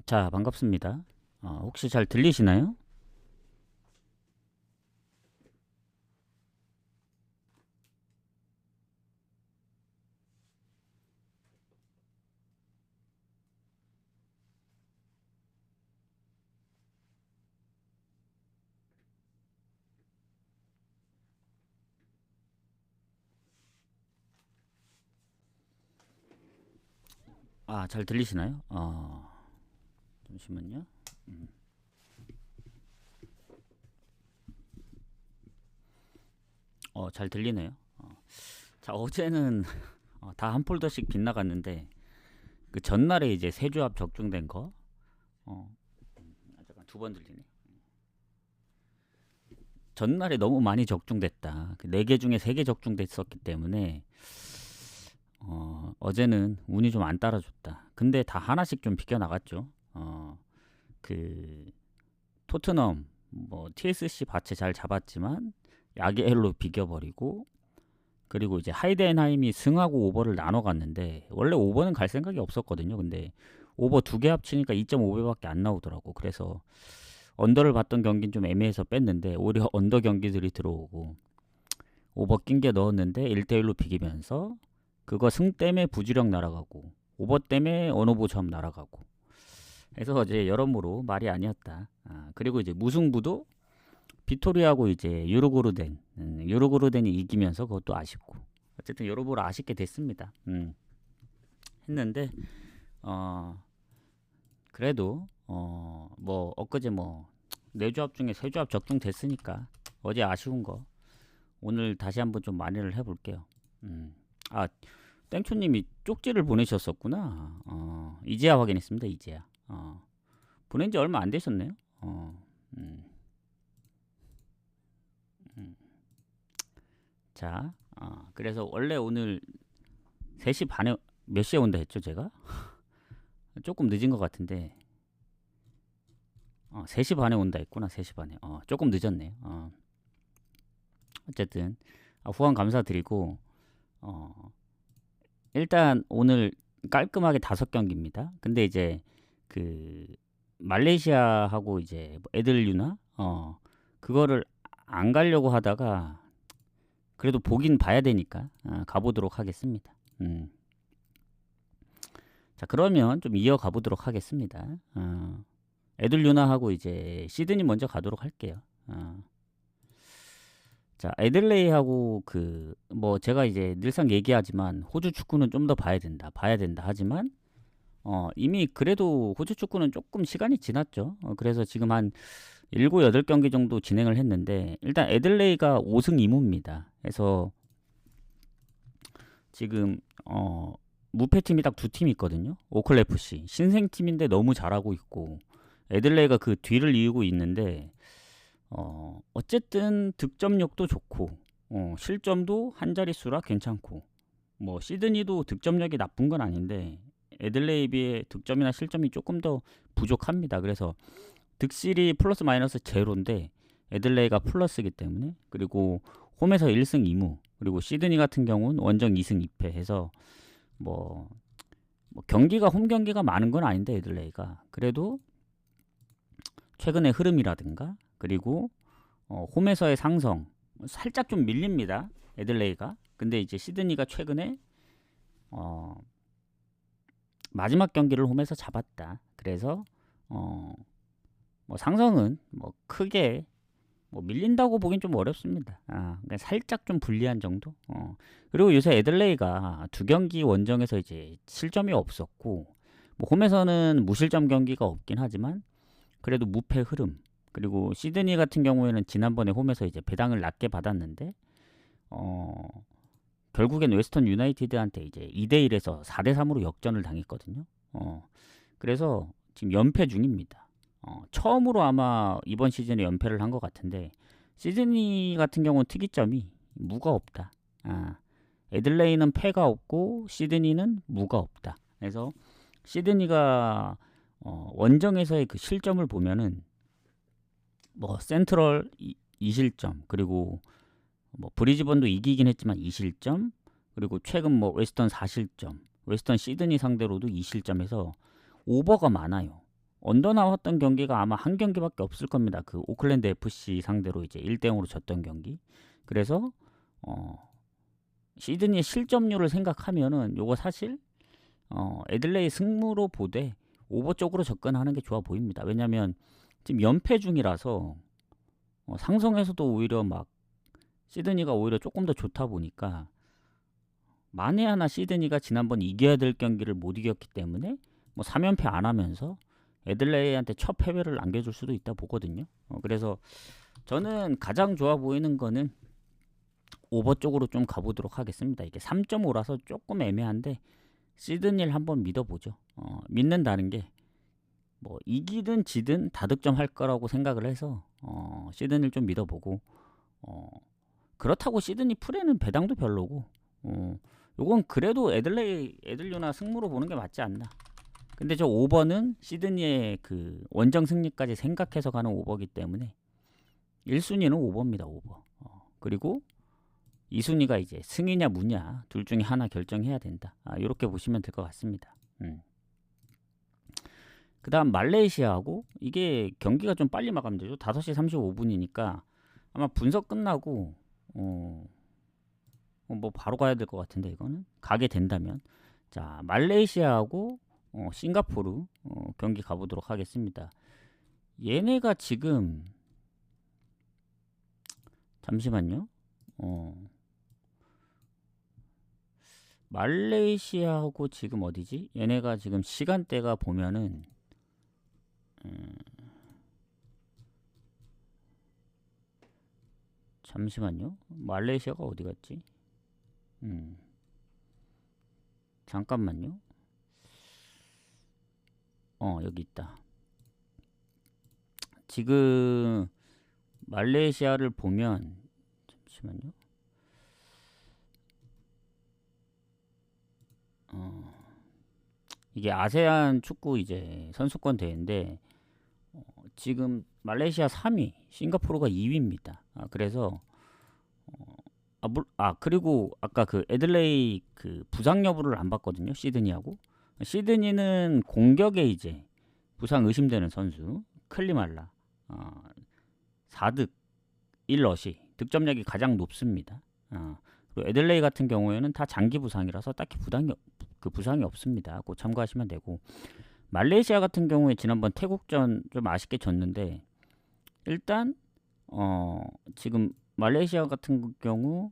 자, 반갑습니다. 혹시 잘 들리시나요? 잘 들리시나요? 잠시만요. 잘 들리네요. 자, 어제는 다 한 폴더씩 빗나갔는데 그 전날에 이제 세조합 적중된 거, 잠깐 두 번 들리네. 전날에 너무 많이 적중됐다. 그 네 개 중에 세 개 적중됐었기 때문에 어제는 운이 좀 안 따라줬다. 근데 다 하나씩 좀 비껴 나갔죠. 그 토트넘 뭐 TSC 바체 잘 잡았지만 야게엘로 비겨버리고, 그리고 이제 하이덴하임이 승하고 오버를 나눠 갔는데 원래 오버는 갈 생각이 없었거든요. 근데 오버 두 개 합치니까 2.5배밖에 안 나오더라고. 그래서 언더를 봤던 경기는 좀 애매해서 뺐는데 오히려 언더 경기들이 들어오고 오버 낀 게 넣었는데 1대1로 비기면서 그거 승 때문에 부주력 날아가고 오버 때문에 언오버 점 날아가고 해서 어제 여러모로 말이 아니었다. 그리고 이제 무승부도 비토리하고 이제 유로고르덴이 이기면서 그것도 아쉽고, 어쨌든 여러모로 아쉽게 됐습니다. 했는데 어 그래도 뭐 엊그제 뭐 네 조합 중에 세 조합 적중됐으니까 어제 아쉬운 거 오늘 다시 한번 좀 만회를 해볼게요. 음. 아, 땡초님이 쪽지를 보내셨었구나. 이제야 확인했습니다. 이제야. 보낸 지 얼마 안 되셨네요. 음, 음. 자, 그래서 원래 오늘 3시 반에 몇 시에 온다 했죠, 제가? 조금 늦은 것 같은데, 3시 반에 온다 했구나, 3시 반에. 조금 늦었네요. 어쨌든, 후원 감사드리고, 어, 일단 오늘 깔끔하게 5경기입니다. 근데 이제, 그, 말레이시아하고 이제 뭐 에들류나, 그거를 안 가려고 하다가, 그래도 보긴 봐야 되니까, 가보도록 하겠습니다. 자, 그러면 좀 이어가 보도록 하겠습니다. 에들류나하고 이제 시드니 먼저 가도록 할게요. 자, 애들레이하고 그 뭐 제가 이제 늘상 얘기하지만 호주 축구는 좀 더 봐야 된다 하지만 이미 그래도 호주 축구는 조금 시간이 지났죠. 그래서 지금 한 7, 8경기 정도 진행을 했는데 일단 애들레이가 5승 2무입니다. 그래서 지금 무패팀이 딱 두 팀 있거든요. 오클 FC 신생팀인데 너무 잘하고 있고, 애들레이가 그 뒤를 이으고 있는데 어쨌든 득점력도 좋고 실점도 한 자릿수라 괜찮고, 뭐 시드니도 득점력이 나쁜 건 아닌데 애들레이에 비해 득점이나 실점이 조금 더 부족합니다. 그래서 득실이 플러스 마이너스 제로인데 애들레이가 플러스이기 때문에, 그리고 홈에서 1승 2무, 그리고 시드니 같은 경우는 원정 2승 2패 해서 뭐, 뭐 경기가 홈 경기가 많은 건 아닌데 애들레이가 그래도 최근의 흐름이라든가, 그리고 홈에서의 상성 살짝 좀 밀립니다. 애들레이가. 근데 이제 시드니가 최근에 어, 마지막 경기를 홈에서 잡았다. 그래서 뭐 상성은 뭐 크게 뭐 밀린다고 보긴 좀 어렵습니다. 그러니까 살짝 좀 불리한 정도. 그리고 요새 애들레이가 두 경기 원정에서 이제 실점이 없었고, 뭐 홈에서는 무실점 경기가 없긴 하지만 그래도 무패 흐름. 그리고 시드니 같은 경우에는 지난번에 홈에서 이제 배당을 낮게 받았는데 결국엔 웨스턴 유나이티드한테 이제 2대1에서 4대3으로 역전을 당했거든요. 그래서 지금 연패 중입니다. 처음으로 아마 이번 시즌에 연패를 한 것 같은데, 시드니 같은 경우는 특이점이 무가 없다. 애들레이는 패가 없고 시드니는 무가 없다. 그래서 시드니가 원정에서의 그 실점을 보면은 뭐 센트럴 2실점, 그리고 뭐 브리즈번도 이기긴 했지만 2실점, 그리고 최근 뭐 웨스턴 4실점, 웨스턴 시드니 상대로도 2실점해서 오버가 많아요. 언더 나왔던 경기가 아마 한 경기밖에 없을 겁니다. 그 오클랜드 FC 상대로 이제 1대0으로 졌던 경기. 그래서 시드니의 실점률을 생각하면은 요거 사실 애들레이 승무로 보되 오버 쪽으로 접근하는 게 좋아 보입니다. 왜냐면 지금 연패 중이라서 상성에서도 오히려 막 시드니가 오히려 조금 더 좋다 보니까 만에 하나 시드니가 지난번 이겨야 될 경기를 못 이겼기 때문에 뭐 3연패 안 하면서 애들레이한테 첫 패배를 안겨줄 수도 있다 보거든요. 그래서 저는 가장 좋아 보이는 거는 오버 쪽으로 좀 가보도록 하겠습니다. 이게 3.5라서 조금 애매한데 시드니를 한번 믿어보죠. 믿는다는 게 뭐 이기든 지든 다득점 할 거라고 생각을 해서 시드니를 좀 믿어보고 그렇다고 시드니 풀에는 배당도 별로고 요건 그래도 애들류나 승무로 보는 게 맞지 않나. 근데 저 오버는 시드니의 그 원정 승리까지 생각해서 가는 오버기 때문에 1순위는 오버입니다. 오버. 그리고 2순위가 이제 승이냐 무냐 둘 중에 하나 결정해야 된다. 이렇게 보시면 될 것 같습니다. 그 다음 말레이시아하고 이게 경기가 좀 빨리 마감되죠. 5시 35분이니까 아마 분석 끝나고 뭐 바로 가야 될 것 같은데 이거는 가게 된다면 자 말레이시아하고 싱가포르 경기 가보도록 하겠습니다. 얘네가 지금 잠시만요. 말레이시아하고 지금 어디지? 얘네가 지금 시간대가 보면은 잠시만요. 말레이시아가 어디 갔지? 잠깐만요. 여기 있다. 지금 말레이시아를 보면 잠시만요. 이게 아세안 축구 이제 선수권 대회인데 지금 말레이시아 3위, 싱가포르가 2위입니다. 그래서 그리고 아까 그 애들레이 그 부상 여부를 안 봤거든요. 시드니하고 시드니는 공격에 이제 부상 의심되는 선수 클리말라 4득 1러시 득점력이 가장 높습니다. 그리고 애들레이 같은 경우에는 다 장기 부상이라서 딱히 부상이 없습니다. 꼭 참고하시면 되고 말레이시아 같은 경우에 지난번 태국전 좀 아쉽게 졌는데 일단 지금 말레이시아 같은 경우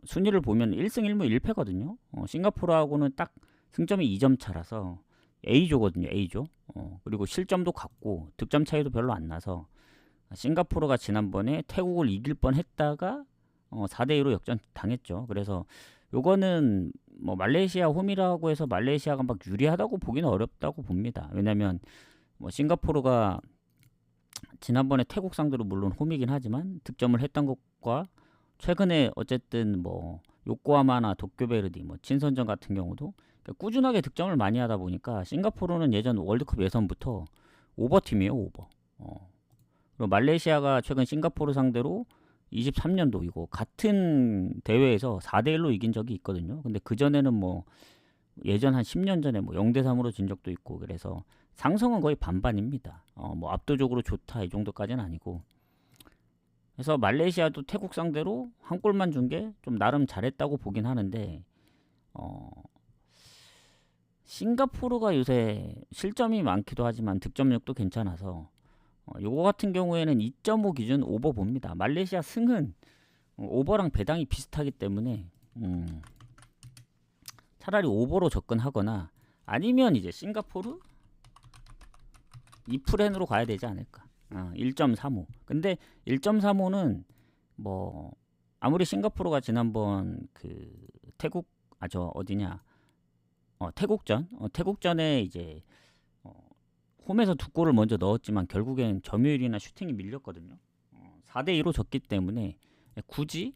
순위를 보면 1승 1무 1패거든요. 싱가포르하고는 딱 승점이 2점 차라서 A조거든요. A조. 그리고 실점도 같고 득점 차이도 별로 안 나서 싱가포르가 지난번에 태국을 이길 뻔 했다가 4대2로 역전 당했죠. 그래서 요거는 뭐 말레이시아 홈이라고 해서 말레이시아가 막 유리하다고 보기는 어렵다고 봅니다. 왜냐면 뭐 싱가포르가 지난번에 태국 상대로 물론 홈이긴 하지만 득점을 했던 것과 최근에 어쨌든 뭐 요코하마나 도쿄베르디 뭐 친선전 같은 경우도 꾸준하게 득점을 많이 하다 보니까 싱가포르는 예전 월드컵 예선부터 오버팀이에요. 오버. 그리고 말레이시아가 최근 싱가포르 상대로 23년도 이거 같은 대회에서 4대1로 이긴 적이 있거든요. 근데 그전에는 뭐 예전 한 10년 전에 뭐 0대3으로 진 적도 있고 그래서 상성은 거의 반반입니다. 뭐 압도적으로 좋다 이 정도까지는 아니고. 그래서 말레이시아도 태국 상대로 한 골만 준 게 좀 나름 잘했다고 보긴 하는데 싱가포르가 요새 실점이 많기도 하지만 득점력도 괜찮아서 요거 같은 경우에는 2.5 기준 오버 봅니다. 말레이시아 승은 오버랑 배당이 비슷하기 때문에 차라리 오버로 접근하거나 아니면 이제 싱가포르 2프렌으로 가야 되지 않을까. 1.35. 근데 1.35는 뭐 아무리 싱가포르가 지난번 그 태국 태국전에 이제 홈에서 2골을 먼저 넣었지만 결국엔 점유율이나 슈팅이 밀렸거든요. 4대2로 졌기 때문에 굳이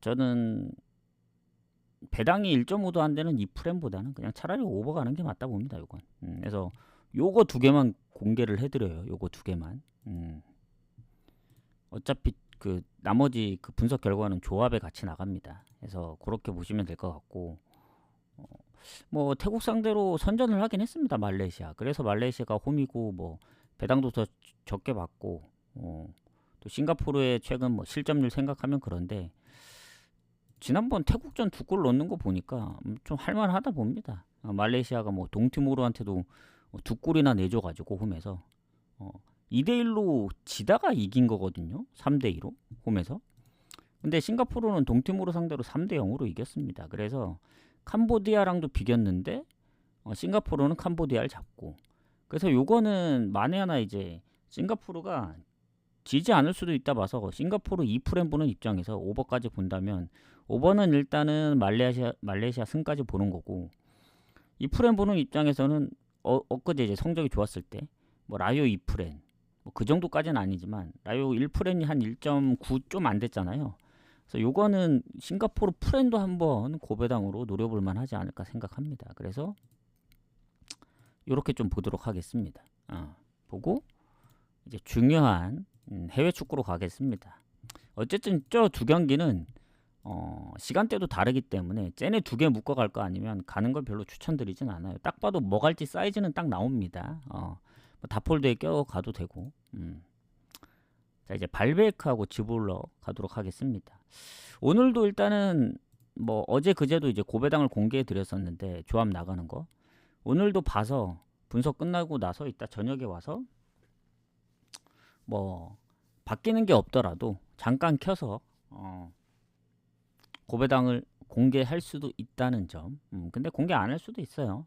저는 배당이 1.5도 안 되는 이 프렘보다는 그냥 차라리 오버 가는 게 맞다 봅니다. 요건. 그래서 요거 두 개만 공개를 해드려요. 요거 두 개만. 어차피 그 나머지 그 분석 결과는 조합에 같이 나갑니다. 그래서 그렇게 보시면 될 것 같고, 어, 뭐 태국 상대로 선전을 하긴 했습니다. 말레이시아. 그래서 말레이시아가 홈이고 뭐 배당도 더 적게 받고, 또 싱가포르의 최근 뭐 실점률 생각하면 그런데 지난번 태국전 2골 넣는 거 보니까 좀 할만하다 봅니다. 말레이시아가 뭐 동티모르한테도 2골이나 내줘가지고 홈에서 2대1로 지다가 이긴 거거든요. 3대2로 홈에서. 근데 싱가포르는 동티모르 상대로 3대0으로 이겼습니다. 그래서 캄보디아랑도 비겼는데 싱가포르는 캄보디아를 잡고, 그래서 요거는 만에 하나 이제 싱가포르가 지지 않을 수도 있다 봐서 싱가포르 2프렘 보는 입장에서 오버까지 본다면, 오버는 일단은 말레이시아 승까지 보는 거고, 2프렘 보는 입장에서는 엊그제 이제 성적이 좋았을 때 뭐 라요 2프렘 뭐 그 정도까지는 아니지만 라요 1프렘이 한 1.9 좀 안 됐잖아요. 그래서 요거는 싱가포르 프렌도 한번 고배당으로 노려볼 만하지 않을까 생각합니다. 그래서 이렇게 좀 보도록 하겠습니다. 보고 이제 중요한 해외 축구로 가겠습니다. 어쨌든 저 두 경기는 시간대도 다르기 때문에 쟤네 2개 묶어갈 거 아니면 가는 걸 별로 추천드리진 않아요. 딱 봐도 뭐 갈지 사이즈는 딱 나옵니다. 뭐 다폴드에 껴가도 되고. 자, 이제 발베이크하고 지볼러 가도록 하겠습니다. 오늘도 일단은 뭐 어제 그제도 이제 고배당을 공개해 드렸었는데 조합 나가는 거 오늘도 봐서 분석 끝나고 나서 이따 저녁에 와서 뭐 바뀌는 게 없더라도 잠깐 켜서 고배당을 공개할 수도 있다는 점. 근데 공개 안 할 수도 있어요.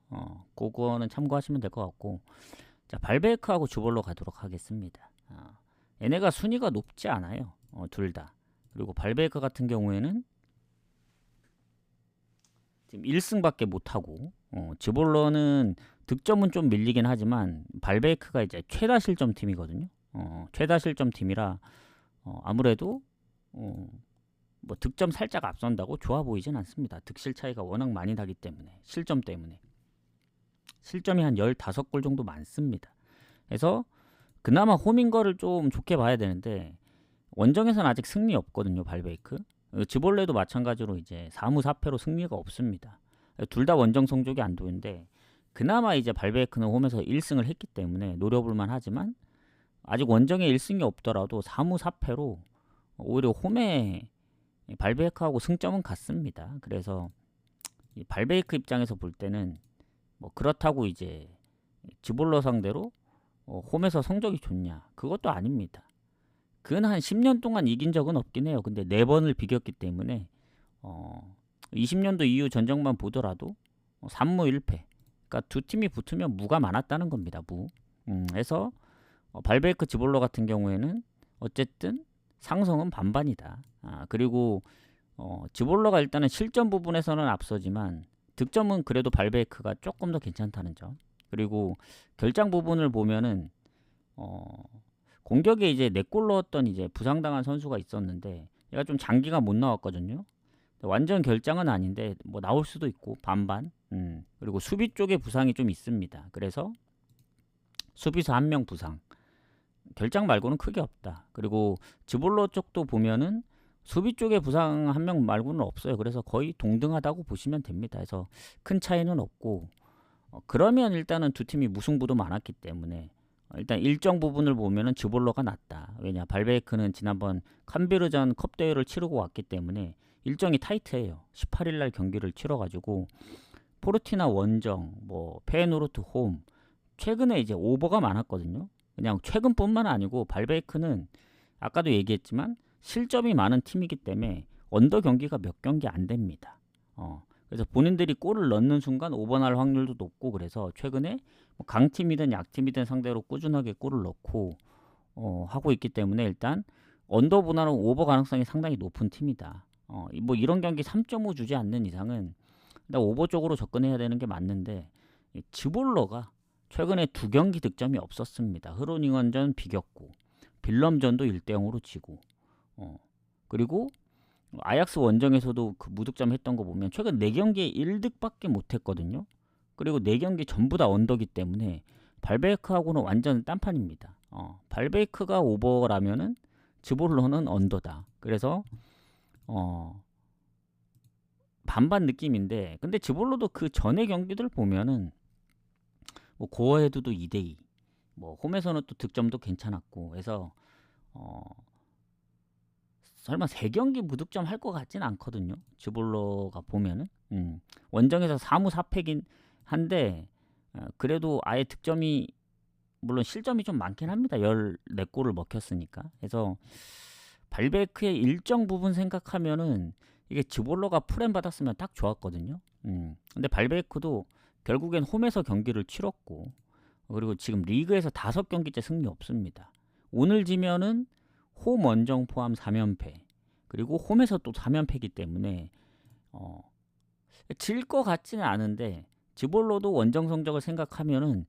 그거는 참고하시면 될 것 같고. 자, 발베이크하고 주볼러 가도록 하겠습니다. 얘네가 순위가 높지 않아요. 둘 다. 그리고 발베이크 같은 경우에는 지금 1승밖에 못하고, 지볼러는 득점은 좀 밀리긴 하지만 발베이크가 이제 최다 실점 팀이거든요. 최다 실점 팀이라 아무래도 뭐 득점 살짝 앞선다고 좋아 보이진 않습니다. 득실 차이가 워낙 많이 나기 때문에, 실점 때문에. 실점이 한 15골 정도 많습니다. 그래서 그나마 홈인 거를 좀 좋게 봐야 되는데 원정에서는 아직 승리 없거든요. 발베이크. 지볼레도 마찬가지로 이제 4무 4패로 승리가 없습니다. 둘 다 원정 성적이 안 좋은데 그나마 이제 발베이크는 홈에서 1승을 했기 때문에 노려볼만 하지만 아직 원정에 1승이 없더라도 4무 4패로 오히려 홈에 발베이크하고 승점은 같습니다. 그래서 이 발베이크 입장에서 볼 때는 뭐 그렇다고 이제 지볼러 상대로 홈에서 성적이 좋냐? 그것도 아닙니다. 그건 한 10년 동안 이긴 적은 없긴 해요. 근데 4번을 비겼기 때문에 20년도 이후 전적만 보더라도 3무 1패. 그러니까 두 팀이 붙으면 무가 많았다는 겁니다. 무. 해서 발베이크 지볼러 같은 경우에는 어쨌든 상성은 반반이다. 그리고 지볼러가 일단은 실점 부분에서는 앞서지만 득점은 그래도 발베이크가 조금 더 괜찮다는 점. 그리고 결장 부분을 보면은 공격에 이제 4골 넣었던 이제 부상당한 선수가 있었는데 얘가 좀 장기가 못 나왔거든요. 완전 결장은 아닌데 뭐 나올 수도 있고 반반. 그리고 수비 쪽에 부상이 좀 있습니다. 그래서 수비수 1명 부상. 결장 말고는 크게 없다. 그리고 지볼러 쪽도 보면은 수비 쪽에 부상 1명 말고는 없어요. 그래서 거의 동등하다고 보시면 됩니다. 그래서 큰 차이는 없고, 그러면 일단은 두 팀이 무승부도 많았기 때문에 일단 일정 부분을 보면은 지볼러가 낫다. 왜냐, 발베이크는 지난번 캄베르전 컵 대회를 치르고 왔기 때문에 일정이 타이트해요. 18일날 경기를 치러가지고 포르티나 원정, 뭐 페에노르트 홈, 최근에 이제 오버가 많았거든요. 그냥 최근뿐만 아니고 발베이크는 아까도 얘기했지만 실점이 많은 팀이기 때문에 언더 경기가 몇 경기 안 됩니다. 그래서 본인들이 골을 넣는 순간 오버날 확률도 높고, 그래서 최근에 뭐 강팀이든 약팀이든 상대로 꾸준하게 골을 넣고 하고 있기 때문에 일단 언더보다는 오버 가능성이 상당히 높은 팀이다. 뭐 이런 경기 3.5 주지 않는 이상은 일단 오버 쪽으로 접근해야 되는 게 맞는데, 지볼러가 최근에 2경기 득점이 없었습니다. 흐로닝원전 비겼고 빌럼전도 1대0으로 지고, 그리고 아약스 원정에서도 그 무득점 했던 거 보면 최근 4경기에 1득밖에 못했거든요. 그리고 4경기 전부 다 언더기 때문에 발베이크하고는 완전 딴판입니다. 발베이크가 오버라면은 지볼러는 언더다. 그래서 반반 느낌인데, 근데 즈볼로도 그 전의 경기들 보면은 뭐 고어헤드도 2대2, 뭐 홈에서는 또 득점도 괜찮았고 해서 어 설마 3경기 무득점 할 것 같진 않거든요. 즈볼로가 보면은 원정에서 사무 사패긴 한데 그래도 아예 득점이, 물론 실점이 좀 많긴 합니다. 14골을 먹혔으니까. 그래서 발베크의 일정 부분 생각하면은 이게 즈볼로가 프렘 받았으면 딱 좋았거든요. 근데 발베크도 결국엔 홈에서 경기를 치렀고, 그리고 지금 리그에서 5경기째 승리 없습니다. 오늘 지면은 홈 원정 포함 3연패, 그리고 홈에서 또 3연패이기 때문에 질 것 같지는 않은데, 즈볼로도 원정 성적을 생각하면은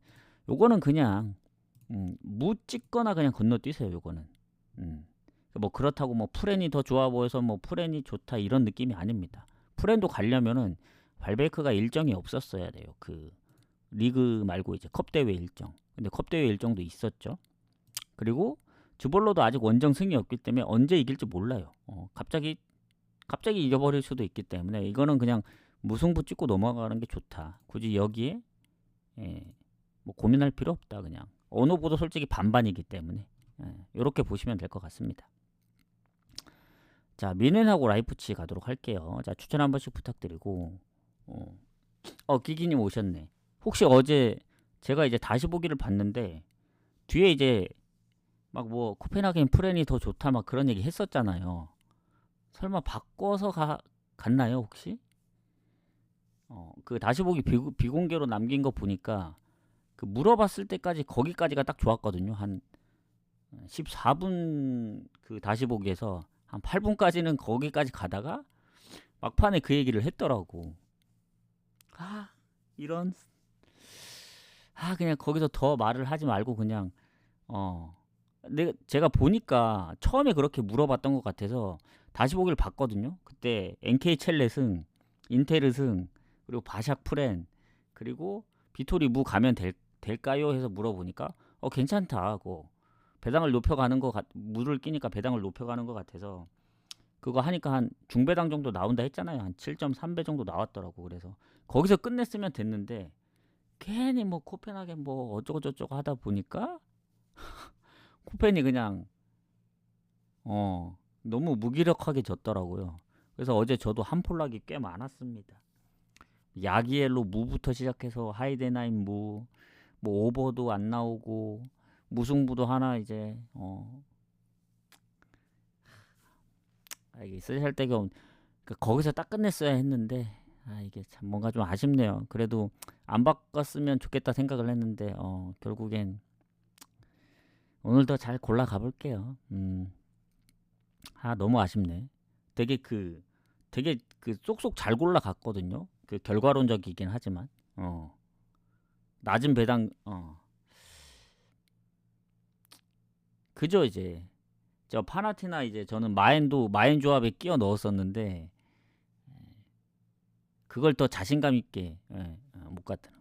요거는 그냥 무 찍거나 그냥 건너뛰세요. 요거는 뭐 그렇다고 뭐 프렌이 더 좋아 보여서 뭐 프렌이 좋다 이런 느낌이 아닙니다. 프렌도 가려면은 발베이크가 일정이 없었어야 돼요. 그 리그 말고 이제 컵 대회 일정. 근데 컵 대회 일정도 있었죠. 그리고 즈볼로도 아직 원정 승이 없기 때문에 언제 이길지 몰라요. 갑자기 이겨버릴 수도 있기 때문에 이거는 그냥 무승부 찍고 넘어가는 게 좋다. 굳이 여기에 뭐 고민할 필요 없다. 그냥 어느 보도 솔직히 반반이기 때문에 이렇게 보시면 될 것 같습니다. 자, 미넨하고 라이프치 가도록 할게요. 자, 추천 한 번씩 부탁드리고. 기기님 오셨네. 혹시 어제 제가 이제 다시 보기를 봤는데 뒤에 이제 막 뭐 코펜하겐 프렌이 더 좋다 막 그런 얘기 했었잖아요. 설마 바꿔서 갔나요 혹시? 그 다시 보기 비공개로 남긴 거 보니까 그 물어봤을 때까지 거기까지가 딱 좋았거든요. 한 14분 그 다시 보기에서 한 8분까지는 거기까지 가다가 막판에 그 얘기를 했더라고. 이런. 그냥 거기서 더 말을 하지 말고 그냥 제가 보니까 처음에 그렇게 물어봤던 것 같아서 다시 보기를 봤거든요. 그때 NK 첼레승, 인테르승, 그리고 바샥 프렌, 그리고 비토리 무 가면 될까요? 해서 물어보니까 괜찮다 하고, 배당을 높여가는 무를 끼니까 배당을 높여가는 것 같아서 그거 하니까 한 중배당 정도 나온다 했잖아요. 한 7.3배 정도 나왔더라고. 그래서 거기서 끝냈으면 됐는데 괜히 뭐 코펜하겐 뭐 어쩌고저쩌고 하다 보니까 코펜이 그냥 너무 무기력하게 졌더라고요. 그래서 어제 저도 한폴락이 꽤 많았습니다. 야기엘로 무부터 시작해서 하이데나임 무, 뭐 오버도 안 나오고 무승부도 하나 이제 이게 쓰잘데기 없는, 그러니까 거기서 딱 끝냈어야 했는데 이게 참 뭔가 좀 아쉽네요. 그래도 안 바꿨으면 좋겠다 생각을 했는데 결국엔 오늘도 잘 골라 가볼게요. 너무 아쉽네. 되게 그 쏙쏙 잘 골라 갔거든요. 그 결과론적이긴 하지만 낮은 배당 그죠. 이제 저 파나티나 이제 저는 마엔 조합에 끼워 넣었었는데 그걸 더 자신감 있게 못 갔더라.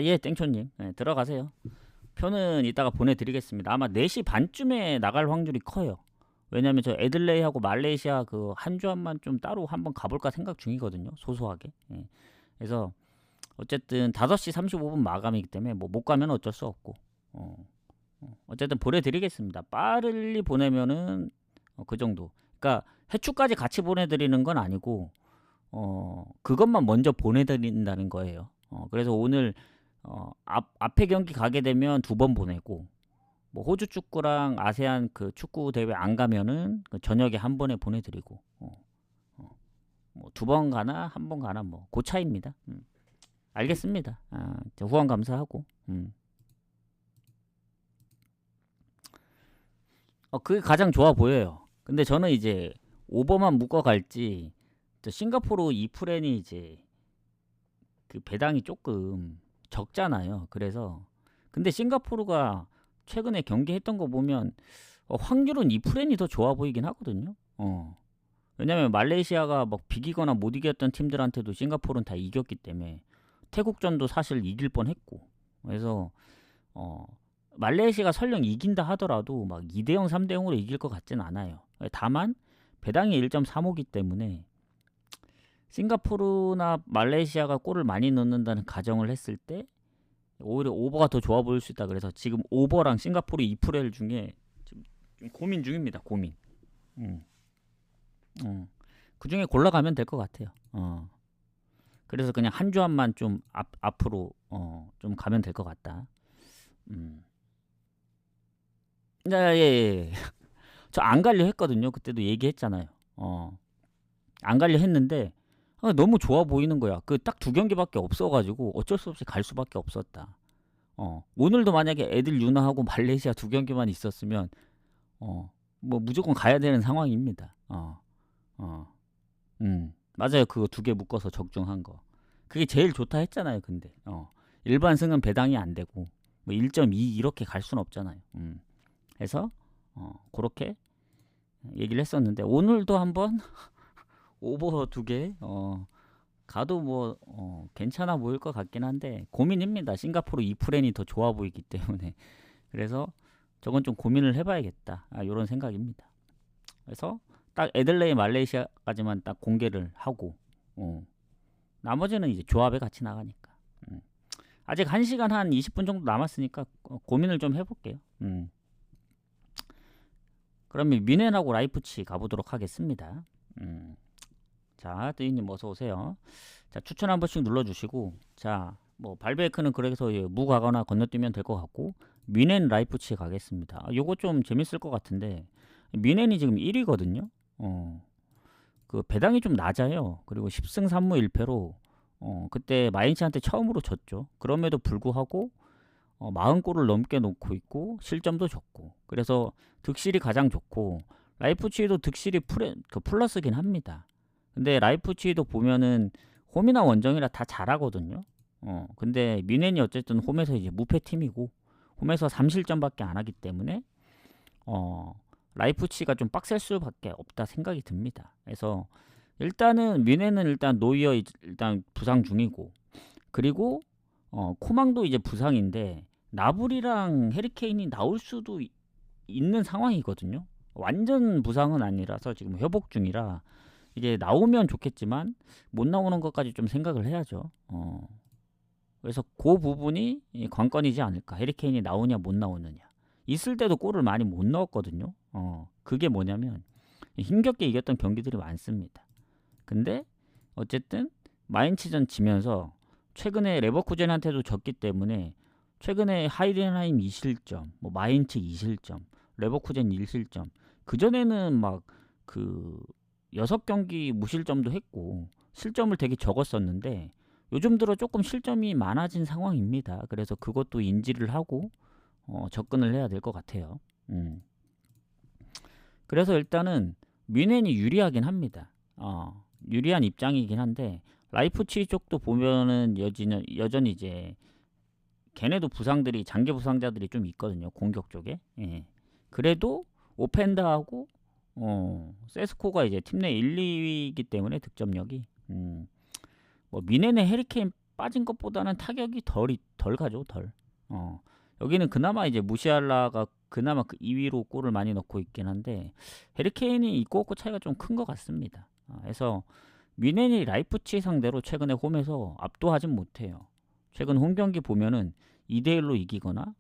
예, 땡초님 들어가세요. 표는 이따가 보내드리겠습니다. 아마 4시 반쯤에 나갈 확률이 커요. 왜냐면 저 애들레이하고 말레이시아 그 한 조합만 좀 따로 한번 가볼까 생각 중이거든요. 소소하게. 그래서 어쨌든 5시 35분 마감이기 때문에 뭐 못 가면 어쩔 수 없고 어쨌든 보내드리겠습니다. 빠르리 보내면은 그 정도. 그러니까 해추까지 같이 보내드리는 건 아니고 그것만 먼저 보내드린다는 거예요. 그래서 오늘 앞에 경기 가게 되면 2번 보내고, 뭐 호주 축구랑 아세안 그 축구 대회 안 가면은 그 저녁에 한 번에 보내드리고, 뭐 2번 가나 1번 가나 뭐 그 차이입니다. 알겠습니다. 후원 감사하고. 그게 가장 좋아 보여요. 근데 저는 이제 오버만 묶어 갈지, 싱가포르 이 프렌이 이제 그 배당이 조금 적잖아요. 그래서 근데 싱가포르가 최근에 경기했던 거 보면 확률은 이 프렌이 더 좋아 보이긴 하거든요. 왜냐면 말레이시아가 막 비기거나 못 이겼던 팀들한테도 싱가포르는 다 이겼기 때문에 태국전도 사실 이길 뻔했고, 그래서 말레이시아가 설령 이긴다 하더라도 막 2대0, 3대0으로 이길 것 같진 않아요. 다만 배당이 1.35기 때문에 싱가포르나 말레이시아가 골을 많이 넣는다는 가정을 했을 때 오히려 오버가 더 좋아 보일 수 있다. 그래서 지금 오버랑 싱가포르 2프렐 중에 지금 좀 고민 중입니다. 고민. 음, 그 중에 골라가면 될 것 같아요. 그래서 그냥 한 조합만 좀 앞으로 좀 가면 될 것 같다. 음. 예, 예, 예. 저 안 가려 했거든요. 그때도 얘기했잖아요. 안 가려 했는데 너무 좋아 보이는 거야. 그 딱 두 경기밖에 없어가지고 어쩔 수 없이 갈 수밖에 없었다. 오늘도 만약에 애들 유나하고 말레이시아 두 경기만 있었으면 뭐 무조건 가야 되는 상황입니다. 맞아요. 그거 두 개 묶어서 적중한 거. 그게 제일 좋다 했잖아요. 근데 일반 승은 배당이 안 되고 뭐 1.2 이렇게 갈 수는 없잖아요. 그래서 그렇게 얘기를 했었는데 오늘도 한번 오버 두 개 가도 뭐 괜찮아 보일 것 같긴 한데 고민입니다. 싱가포르 2프렌이 더 좋아 보이기 때문에 그래서 저건 좀 고민을 해봐야겠다. 이런 생각입니다. 그래서 딱 애들레이 말레이시아까지만 딱 공개를 하고 나머지는 이제 조합에 같이 나가니까 아직 1시간 한 20분 정도 남았으니까 고민을 좀 해볼게요. 그러면 미넨하고 라이프치 가보도록 하겠습니다. 자, 뜨이님 어서 오세요. 자, 추천 한 번씩 눌러주시고, 자, 뭐 발베이크는 그래서 무 가거나 건너뛰면 될 것 같고, 미넨 라이프치 가겠습니다. 요거 좀 재밌을 것 같은데, 미넨이 지금 1위거든요. 그 배당이 좀 낮아요. 그리고 10승 3무 1패로 그때 마인츠한테 처음으로 졌죠. 그럼에도 불구하고 40골을 넘게 놓고 있고 실점도 적고 그래서 득실이 가장 좋고 라이프치히도 득실이 플러스긴 합니다. 근데 라이프치히도 보면은 홈이나 원정이라 다 잘하거든요. 근데 미넨이 어쨌든 홈에서 이제 무패 팀이고 홈에서 3실점밖에 안 하기 때문에 라이프치히가 좀 빡셀 수밖에 없다 생각이 듭니다. 그래서 일단은 미넨은 일단 노이어 일단 부상 중이고 그리고 코망도 이제 부상인데 나불이랑 해리케인이 나올 수도 있는 상황이거든요. 완전 부상은 아니라서 지금 회복 중이라 이게 나오면 좋겠지만 못 나오는 것까지 좀 생각을 해야죠. 그래서 그 부분이 관건이지 않을까. 해리케인이 나오냐 못 나오느냐. 있을 때도 골을 많이 못 넣었거든요. 그게 뭐냐면 힘겹게 이겼던 경기들이 많습니다. 근데 어쨌든 마인츠전 지면서 최근에 레버쿠젠한테도 졌기 때문에 최근에 하이덴하임 2실점, 뭐 마인츠 2실점, 레버쿠젠 1실점. 그전에는 막 그 6경기 무실점도 했고 실점을 되게 적었었는데 요즘 들어 조금 실점이 많아진 상황입니다. 그래서 그것도 인지를 하고 접근을 해야 될 것 같아요. 그래서 일단은 뮌헨이 유리하긴 합니다. 유리한 입장이긴 한데 라이프치히 쪽도 보면은 여전히 이제 걔네도 부상들이 장기 부상자들이 좀 있거든요. 공격 쪽에. 예. 그래도 오펜다하고 세스코가 이제 팀 내 1, 2위이기 때문에 득점력이 뭐 미넨의 해리케인 빠진 것보다는 타격이 덜 가죠. 덜. 여기는 그나마 이제 무시알라가 그나마 그 2위로 골을 많이 넣고 있긴 한데 해리케인이 있고 없고 차이가 좀 큰 것 같습니다. 그래서 미넨이 라이프치히 상대로 최근에 홈에서 압도하진 못해요. 최근 홈 경기 보면은 2대1로 이기거나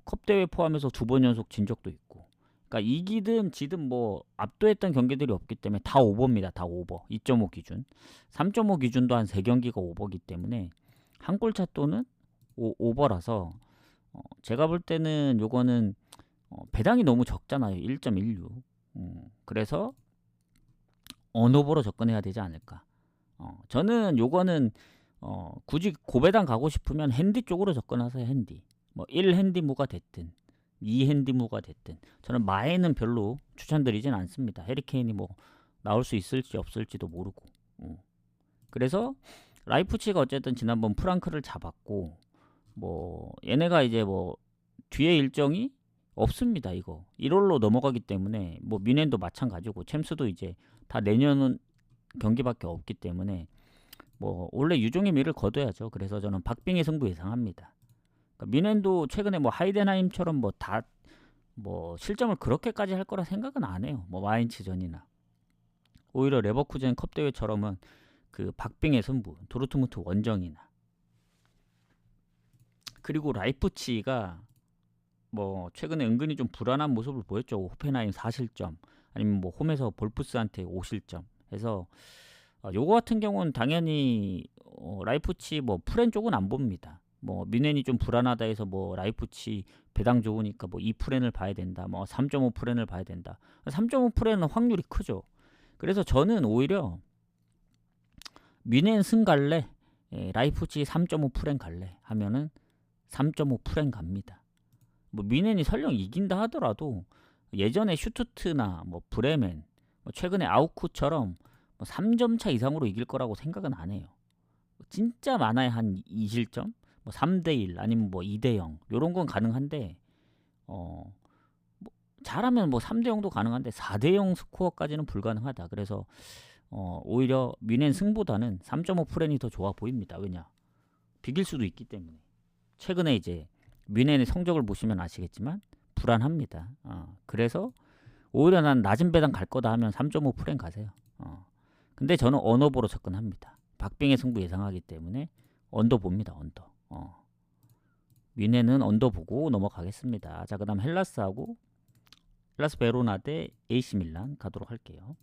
컵대회 포함해서 2번 연속 진 적도 있고 그러니까 이기든 지든 뭐 압도했던 경기들이 없기 때문에 다 오버입니다. 다 오버. 2.5 기준. 3.5 기준도 한 3경기가 오버기 때문에 한 골차 또는 오버라서 제가 볼 때는 요거는 배당이 너무 적잖아요. 1.16. 그래서 언오버로 접근해야 되지 않을까. 저는 요거는 굳이 고배당 가고 싶으면 핸디 쪽으로 접근하세요. 핸디. 뭐 1핸디무가 됐든 2핸디무가 됐든 저는 마에는 별로 추천드리진 않습니다. 해리케인이 뭐 나올 수 있을지 없을지도 모르고. 그래서 라이프치가 어쨌든 지난번 프랑크를 잡았고 뭐 얘네가 이제 뭐 뒤에 일정이 없습니다. 이거 1월로 넘어가기 때문에 뭐 미넨도 마찬가지고 챔스도 이제 다 내년은 경기밖에 없기 때문에 뭐 원래 유종의 미를 거둬야죠. 그래서 저는 박빙의 승부 예상합니다. 그러니까 미넨도 최근에 뭐 하이덴하임처럼 뭐 다 뭐 실점을 그렇게까지 할 거라 생각은 안 해요. 뭐 마인츠전이나 오히려 레버쿠젠 컵 대회처럼은 그 박빙의 승부, 도르트문트 원정이나. 그리고 라이프치히가 뭐 최근에 은근히 좀 불안한 모습을 보였죠. 호펜하임 4실점, 아니면 뭐 홈에서 볼프스한테 5실점 해서 요거 같은 경우는 당연히 라이프치히 뭐 프렌 쪽은 안 봅니다. 뭐 뮌헨이 좀 불안하다 해서 뭐 라이프치히 배당 좋으니까 뭐 2프렌을 봐야 된다, 뭐 3.5프렌을 봐야 된다. 3.5프렌은 확률이 크죠. 그래서 저는 오히려 뮌헨 승 갈래, 라이프치히 3.5프렌 갈래 하면은 3.5프렌 갑니다. 뭐 뮌헨이 설령 이긴다 하더라도 예전에 슈투트나 뭐 브레멘, 뭐 최근에 아우쿠처럼 뭐 3점 차 이상으로 이길 거라고 생각은 안 해요. 진짜 많아야 한 2실점, 뭐 3대1 아니면 뭐 2대0 요런 건 가능한데 뭐 잘하면 뭐 3대0도 가능한데 4대0 스코어까지는 불가능하다. 그래서 오히려 뮌헨 승보다는 3.5프렌이 더 좋아 보입니다. 왜냐? 비길 수도 있기 때문에. 최근에 이제 뮌헨의 성적을 보시면 아시겠지만 불안합니다. 그래서 오히려 난 낮은 배당 갈 거다 하면 3.5프렌 가세요. 근데 저는 언더보로 접근합니다. 박빙의 승부 예상하기 때문에 언더 봅니다. 언더. 뮌헨은 언더 보고 넘어가겠습니다. 자, 그다음 헬라스하고 헬라스 베로나 대 AC 밀란 가도록 할게요.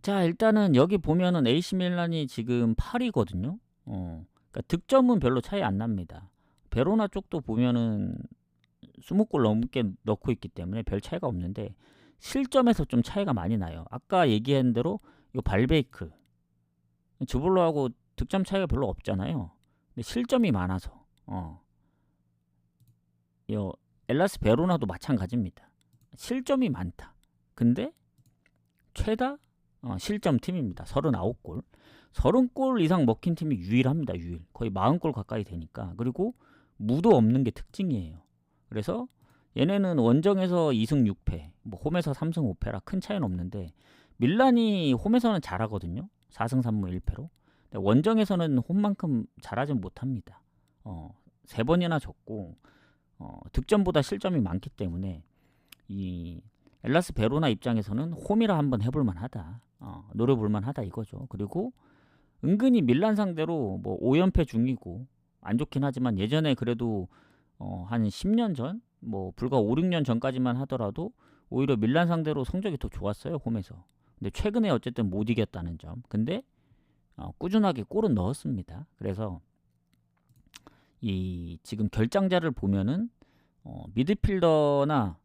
자, 일단은 여기 보면은 AC 밀란이 지금 8위거든요. 그러니까 득점은 별로 차이 안 납니다. 베로나 쪽도 보면은 20골 넘게 넣고 있기 때문에 별 차이가 없는데 실점에서 좀 차이가 많이 나요. 아까 얘기한 대로 이 발베이크, 주볼로하고 득점 차이가 별로 없잖아요. 근데 실점이 많아서 이 엘라스 베로나도 마찬가지입니다. 실점이 많다. 근데 최다 실점 팀입니다. 39골. 30골 이상 먹힌 팀이 유일합니다. 유일. 거의 40골 가까이 되니까. 그리고 무도 없는 게 특징이에요. 그래서 얘네는 원정에서 2승 6패, 뭐 홈에서 3승 5패라 큰 차이는 없는데 밀란이 홈에서는 잘하거든요. 4승 3무 1패로. 근데 원정에서는 홈만큼 잘하진 못합니다. 3번이나 졌고 득점보다 실점이 많기 때문에 이 엘라스 베로나 입장에서는 홈이라 한번 해볼 만하다. 노려볼 만하다 이거죠. 그리고 은근히 밀란 상대로 뭐 5연패 중이고 안 좋긴 하지만 예전에 그래도 한 10년 전, 뭐 불과 5, 6년 전까지만 하더라도 오히려 밀란 상대로 성적이 더 좋았어요. 홈에서. 근데 최근에 어쨌든 못 이겼다는 점. 근데 꾸준하게 골은 넣었습니다. 그래서 이 지금 결장자를 보면은 미드필더나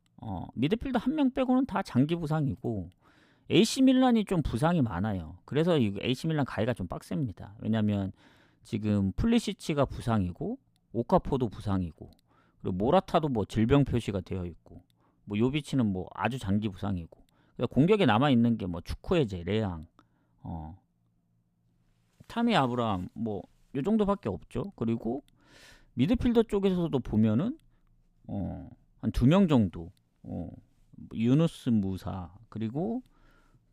미드필더 한 명 빼고는 다 장기 부상이고 AC 밀란이 좀 부상이 많아요. 그래서 이 AC 밀란 가기가 좀 빡셉니다. 왜냐면 지금 플리시치가 부상이고 오카포도 부상이고 그리고 모라타도 뭐 질병 표시가 되어 있고 뭐 요비치는 뭐 아주 장기 부상이고 공격에 남아 있는 게 뭐 추쿠에제, 레앙, 타미 아브라함 뭐 요 정도밖에 없죠. 그리고 미드필더 쪽에서도 보면은 한 2명 정도 유누스 무사 그리고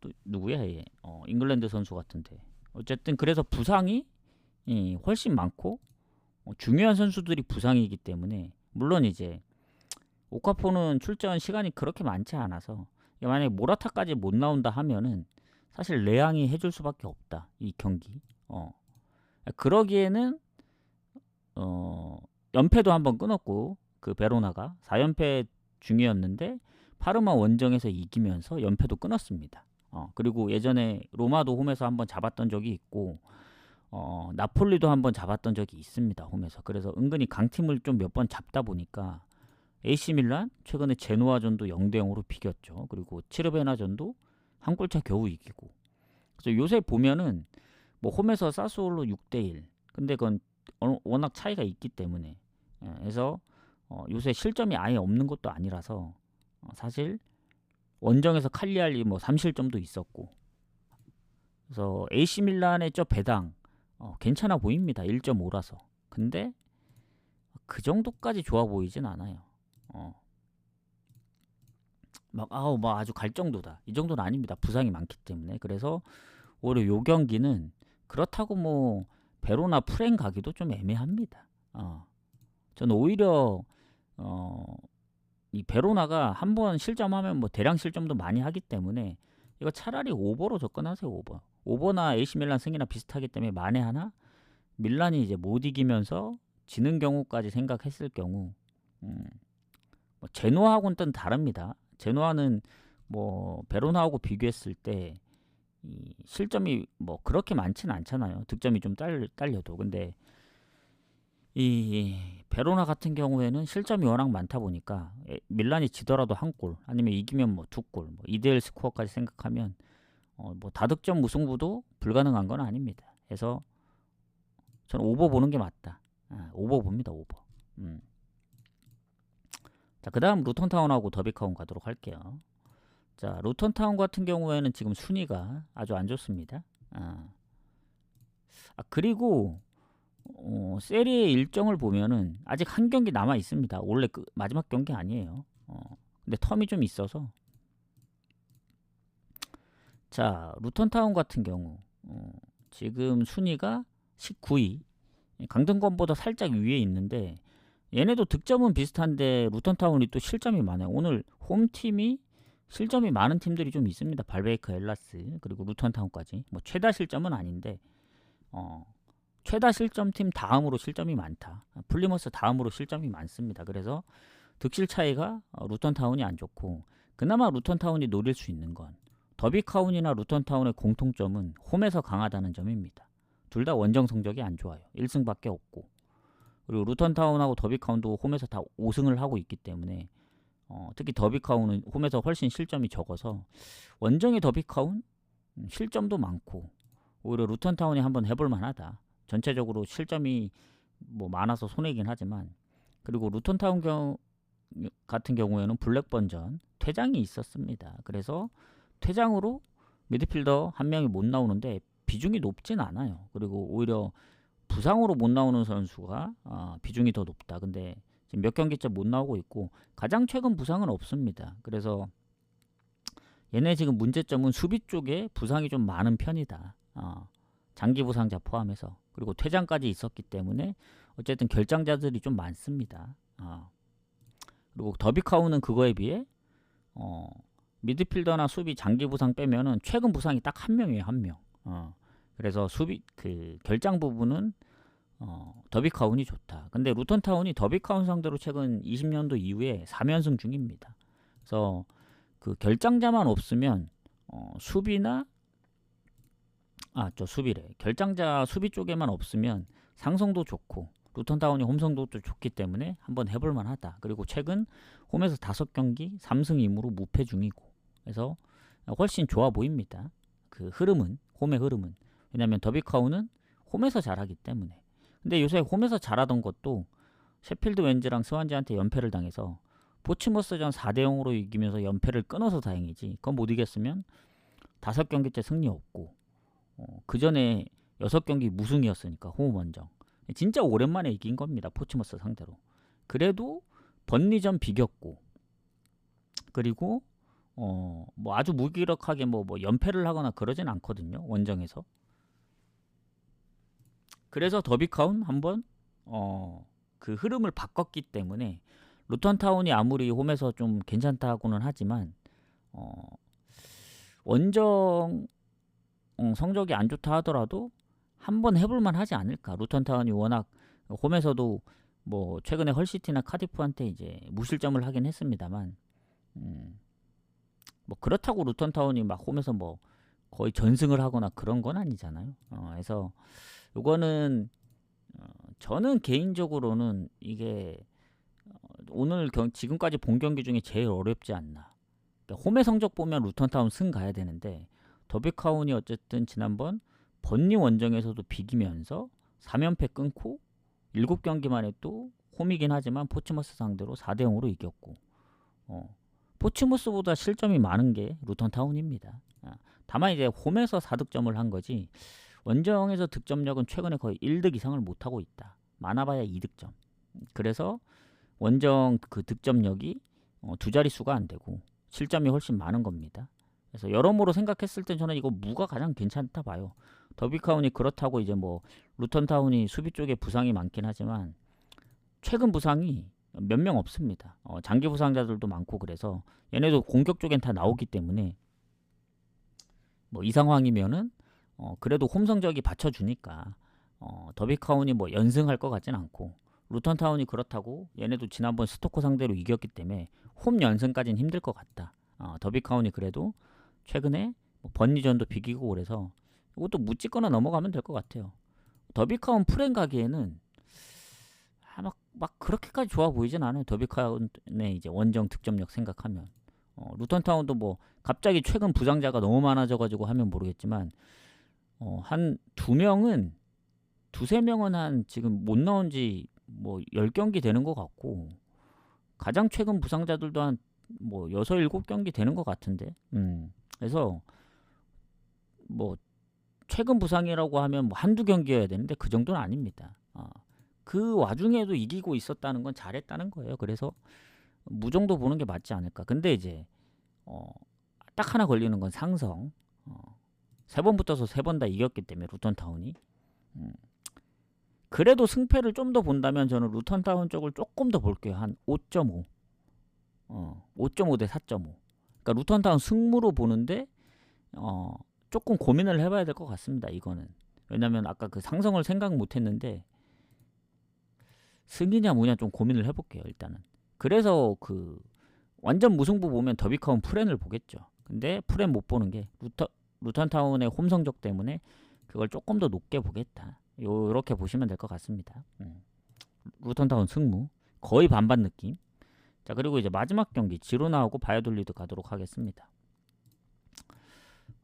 또 누구야 얘 잉글랜드 선수 같은데 어쨌든 그래서 부상이 훨씬 많고 중요한 선수들이 부상이기 때문에 물론 이제 오카포는 출전 시간이 그렇게 많지 않아서 만약에 모라타까지 못 나온다 하면은 사실 레앙이 해줄 수밖에 없다 이 경기. 그러기에는 연패도 한번 끊었고 그 베로나가 4연패 중이었는데 파르마 원정에서 이기면서 연패도 끊었습니다. 그리고 예전에 로마도 홈에서 한번 잡았던 적이 있고 나폴리도 한번 잡았던 적이 있습니다. 홈에서. 그래서 은근히 강팀을 좀 몇 번 잡다 보니까 AC 밀란 최근에 제노아전도 0대0으로 비겼죠. 그리고 치르베나전도 한 골차 겨우 이기고. 그래서 요새 보면은 뭐 홈에서 사스올로 6대1. 근데 그건 워낙 차이가 있기 때문에 그래서 요새 실점이 아예 없는 것도 아니라서 사실 원정에서 칼리알리 뭐 3실점도 있었고 그래서 AC 밀란의 저 배당 괜찮아 보입니다. 1.5라서. 근데 그 정도까지 좋아 보이진 않아요. 막 아주 갈 정도다. 이 정도는 아닙니다. 부상이 많기 때문에. 그래서 오히려 요 경기는 그렇다고 뭐 베로나 프렌 가기도 좀 애매합니다. 저는 오히려 이 베로나가 한번 실점하면 뭐 대량 실점도 많이 하기 때문에 이거 차라리 오버로 접근하세요. 오버. 오버나 AC 밀란 승이나 비슷하기 때문에 만에 하나 밀란이 이제 못 이기면서 지는 경우까지 생각했을 경우 뭐 제노아하고는 좀 다릅니다. 제노아는 뭐 베로나하고 비교했을 때 이 실점이 뭐 그렇게 많지는 않잖아요. 득점이 좀 딸려도. 근데 이 베로나 같은 경우에는 실점이 워낙 많다 보니까 밀란이 지더라도 한 골, 아니면 이기면 뭐 두 골, 뭐 2대1 스코어까지 생각하면 뭐 다득점 무승부도 불가능한 건 아닙니다. 그래서 저는 오버 보는 게 맞다. 오버 봅니다. 오버. 자, 그 다음 루턴타운하고 더비카운 가도록 할게요. 자, 루턴타운 같은 경우에는 지금 순위가 아주 안 좋습니다. 그리고 세리의 일정을 보면은 아직 한 경기 남아 있습니다. 원래 마지막 경기 아니에요. 근데 텀이 좀 있어서. 자, 루턴타운 같은 경우 지금 순위가 19위. 강등권보다 살짝 위에 있는데 얘네도 득점은 비슷한데 루턴타운이 또 실점이 많아요. 오늘 홈팀이 실점이 많은 팀들이 좀 있습니다. 발베이크, 엘라스, 그리고 루턴타운까지. 뭐 최다 실점은 아닌데 최다 실점팀 다음으로 실점이 많다. 플리머스 다음으로 실점이 많습니다. 그래서 득실 차이가 루턴타운이 안 좋고, 그나마 루턴타운이 노릴 수 있는 건 더비카운이나 루턴타운의 공통점은 홈에서 강하다는 점입니다. 둘 다 원정 성적이 안 좋아요. 1승밖에 없고, 그리고 루턴타운하고 더비카운도 홈에서 다 5승을 하고 있기 때문에 특히 더비카운은 홈에서 훨씬 실점이 적어서 원정의 더비카운 실점도 많고, 오히려 루턴타운이 한번 해볼 만하다. 전체적으로 실점이 뭐 많아서 손해이긴 하지만, 그리고 루턴타운 같은 경우에는 블랙번전 퇴장이 있었습니다. 그래서 퇴장으로 미드필더 한 명이 못 나오는데 비중이 높진 않아요. 그리고 오히려 부상으로 못 나오는 선수가 비중이 더 높다. 근데 지금 몇 경기째 못 나오고 있고, 가장 최근 부상은 없습니다. 그래서 얘네 지금 문제점은 수비 쪽에 부상이 좀 많은 편이다. 장기 부상자 포함해서. 그리고 퇴장까지 있었기 때문에 어쨌든 결장자들이 좀 많습니다. 그리고 더비카운은 그거에 비해 미드필더나 수비 장기 부상 빼면은 최근 부상이 딱 한 명이에요. 한 명. 그래서 수비 그 결장 부분은 더비카운이 좋다. 근데 루턴타운이 더비카운 상대로 최근 20년도 이후에 3연승 중입니다. 그래서 그 결장자만 없으면 수비나 수비래. 결장자 수비 쪽에만 없으면 상성도 좋고 루턴타운이 홈성도 좋기 때문에 한번 해볼 만하다. 그리고 최근 홈에서 5경기 3승 2무로 무패 중이고, 그래서 훨씬 좋아 보입니다. 그 흐름은, 홈의 흐름은. 왜냐면 더비카운은 홈에서 잘하기 때문에. 근데 요새 홈에서 잘하던 것도 셰필드 웬즈랑 스완지한테 연패를 당해서 포츠머스전 4대0으로 이기면서 연패를 끊어서 다행이지, 그건 못 이겼으면 5경기째 승리 없고 그 전에 6경기 무승이었으니까 홈 원정. 진짜 오랜만에 이긴 겁니다. 포츠머스 상대로. 그래도 번리전 비겼고, 그리고 뭐 아주 무기력하게 뭐 연패를 하거나 그러진 않거든요. 원정에서. 그래서 더비카운 한번 그 흐름을 바꿨기 때문에 루턴타운이 아무리 홈에서 좀 괜찮다고는 하지만 원정 성적이 안 좋다 하더라도 한번 해볼만 하지 않을까. 루턴타운이 워낙 홈에서도 뭐 최근에 헐시티나 카디프한테 이제 무실점을 하긴 했습니다만, 뭐 그렇다고 루턴타운이 막 홈에서 뭐 거의 전승을 하거나 그런 건 아니잖아요. 그래서 요거는 저는 개인적으로는 이게 오늘 지금까지 본 경기 중에 제일 어렵지 않나. 그러니까 홈의 성적 보면 루턴타운 승 가야 되는데, 더비카운이 어쨌든 지난번 번리 원정에서도 비기면서 3연패 끊고 7경기 만에 또 홈이긴 하지만 포츠머스 상대로 4대0으로 이겼고, 포츠머스보다 실점이 많은 게 루턴타운입니다. 다만 이제 홈에서 4득점을 한 거지, 원정에서 득점력은 최근에 거의 1득 이상을 못하고 있다. 많아봐야 2득점. 그래서 원정 그 득점력이 두 자릿수가 안 되고 실점이 훨씬 많은 겁니다. 그래서 여러모로 생각했을 땐 저는 이거 무가 가장 괜찮다 봐요. 더비카운이 그렇다고 이제 뭐 루턴타운이 수비 쪽에 부상이 많긴 하지만 최근 부상이 몇 명 없습니다. 장기 부상자들도 많고, 그래서 얘네도 공격 쪽엔 다 나오기 때문에 뭐 이 상황이면은 그래도 홈 성적이 받쳐주니까 더비카운이 뭐 연승할 것 같진 않고, 루턴타운이 그렇다고 얘네도 지난번 스토커 상대로 이겼기 때문에 홈 연승까지는 힘들 것 같다. 더비카운이 그래도 최근에 뭐 번니전도 비기고 그래서 이것도 묻찍거나 넘어가면 될 것 같아요. 더비카운 프렌 가기에는 막 그렇게까지 좋아 보이진 않아요. 더비카운의 이제 원정 득점력 생각하면 루턴타운도 뭐 갑자기 최근 부상자가 너무 많아져가지고 하면 모르겠지만 한 두세 명은 한 지금 못 나온 지 뭐 10경기 되는 것 같고, 가장 최근 부상자들도 한 뭐 6, 7경기 되는 것 같은데. 그래서 뭐 최근 부상이라고 하면 뭐 한두 경기여야 되는데 그 정도는 아닙니다. 그 와중에도 이기고 있었다는 건 잘했다는 거예요. 그래서 무정도 보는 게 맞지 않을까. 근데 이제 딱 하나 걸리는 건 상성. 3번 붙어서 3번 다 이겼기 때문에 루턴타운이. 그래도 승패를 좀 더 본다면 저는 루턴타운 쪽을 조금 더 볼게요. 한 5.5. 5.5 대 4.5. 그러니까 루턴타운 승무로 보는데 조금 고민을 해봐야 될 것 같습니다. 이거는. 왜냐면 아까 그 상성을 생각 못했는데 승이냐 뭐냐 좀 고민을 해볼게요. 일단은. 그래서 그 완전 무승부 보면 더비카운 프렌을 보겠죠. 근데 프렌 못 보는 게 루턴타운의 홈 성적 때문에 그걸 조금 더 높게 보겠다. 요렇게 보시면 될 것 같습니다. 루턴타운 승무 거의 반반 느낌. 자, 그리고 이제 마지막 경기 지로나하고 바이오돌리드 가도록 하겠습니다.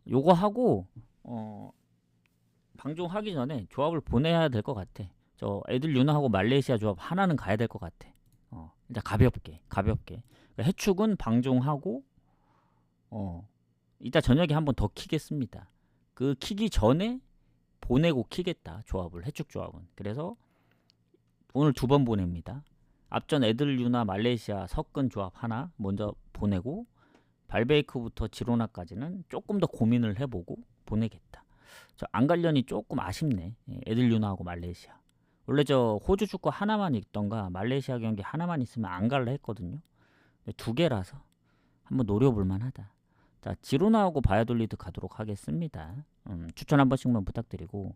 요거 하고 방송하기 전에 조합을 보내야 될 것 같아. 저 애들 유나하고 말레이시아 조합 하나는 가야 될 것 같아. 일단 가볍게. 그러니까 해축은 방종하고 이따 저녁에 한번 더 키겠습니다. 그 키기 전에 보내고 키겠다. 조합을, 해축 조합은. 그래서 오늘 2번 보냅니다. 앞전 애들 유나 말레이시아 섞은 조합 하나 먼저 보내고, 발베이크부터 지로나까지는 조금 더 고민을 해보고 보내겠다. 저 안갈련이 조금 아쉽네. 애들 유나하고 말레이시아. 원래 저 호주 축구 하나만 있던가 말레이시아 경기 하나만 있으면 안 갈라 했거든요. 근데 2개라서 한번 노려볼 만하다. 자, 지로나하고 바이오돌리드 가도록 하겠습니다. 추천 한 번씩만 부탁드리고,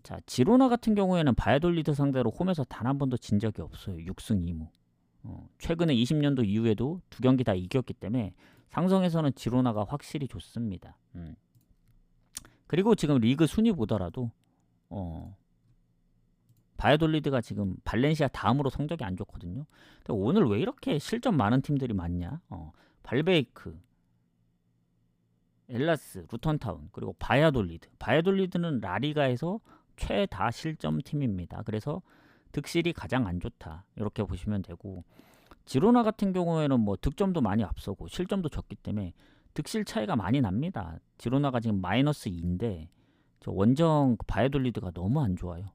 자, 지로나 같은 경우에는 바이오돌리드 상대로 홈에서 단 한 번도 진 적이 없어요. 6승 2무. 최근에 20년도 이후에도 2경기 다 이겼기 때문에 상성에서는 지로나가 확실히 좋습니다. 그리고 지금 리그 순위 보더라도 바이오돌리드가 지금 발렌시아 다음으로 성적이 안 좋거든요. 근데 오늘 왜 이렇게 실점 많은 팀들이 많냐? 발베이크, 엘라스, 루턴타운, 그리고 바이오돌리드. 바이오돌리드는 라리가에서 최다 실점 팀입니다. 그래서 득실이 가장 안 좋다. 이렇게 보시면 되고, 지로나 같은 경우에는 뭐 득점도 많이 앞서고 실점도 적기 때문에 득실 차이가 많이 납니다. 지로나가 지금 마이너스 2인데 저 원정 바이오돌리드가 너무 안 좋아요.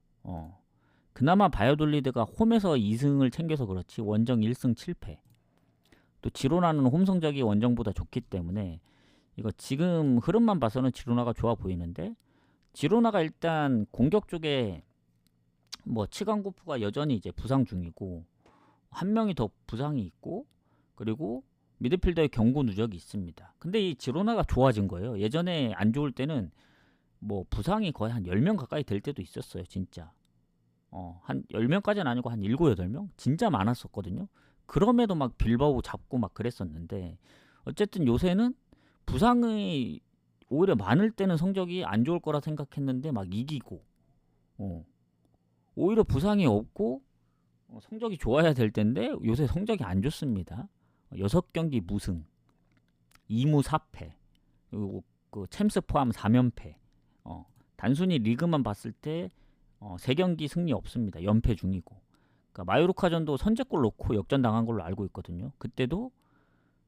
그나마 바이오돌리드가 홈에서 2승을 챙겨서 그렇지 원정 1승 7패. 또 지로나는 홈 성적이 원정보다 좋기 때문에 이거 지금 흐름만 봐서는 지로나가 좋아 보이는데, 지로나가 일단 공격 쪽에 뭐 치강고프가 여전히 이제 부상 중이고 한 명이 더 부상이 있고, 그리고 미드필더의 경고 누적이 있습니다. 근데 이 지로나가 좋아진 거예요. 예전에 안 좋을 때는 뭐 부상이 거의 한 10명 가까이 될 때도 있었어요. 진짜. 한 10명까지는 아니고 한 7, 8명? 진짜 많았었거든요. 그럼에도 막 빌바오 잡고 막 그랬었는데, 어쨌든 요새는 부상이 오히려 많을 때는 성적이 안 좋을 거라 생각했는데 막 이기고, 오히려 부상이 없고 성적이 좋아야 될 텐데 요새 성적이 안 좋습니다. 6경기 무승, 2무 4패, 그리고 그 챔스 포함 4면패. 단순히 리그만 봤을 때 3경기 승리 없습니다. 연패 중이고. 그러니까 마요르카전도 선제골 넣고 역전 당한 걸로 알고 있거든요. 그때도